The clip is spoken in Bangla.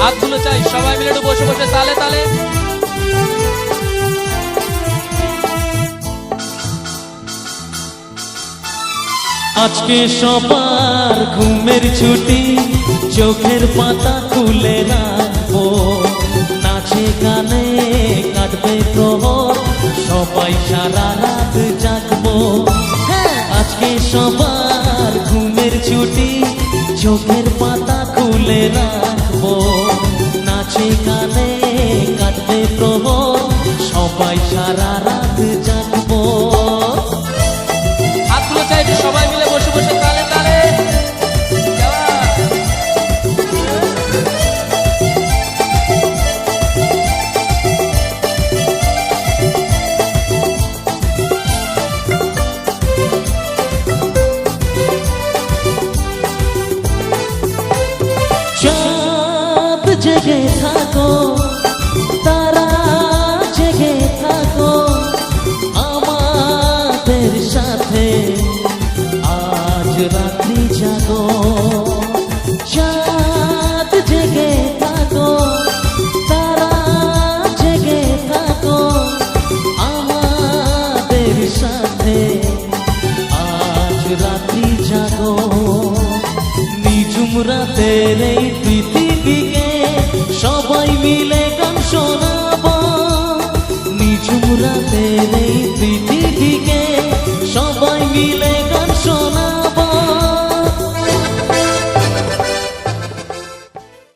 হাতগুলো চাই সবাই মিলে একটু বসে বসে তালে তালে। আজকে সবার ঘুমের ছুটি, চোখের পাতা খুলে রাখবো, নাচে গানে কাটবে প্রহর, সবাই সারা রাত জাগবো। আজকে সবার ঘুমের ছুটি, চোখের পাতা খুলে রাখবো, নাচে গানে কাটবে প্রহর, সবাই সারা রাত জাগবো। হাতগুলো চাই একটু সবাই মিলে বসে বসে তালে তালে। চাঁদ জেগে থাকো, তারা জেগে থাকো, আমাদের সাথে আজ রাত্রি জাগো। চাঁদ জেগে থাকো, তারা জেগে থাকো, আমাদের সাথে আজ রাত্রি জাগো। নিঝুম রাতের এই পৃথিবীকে সবাই মিলে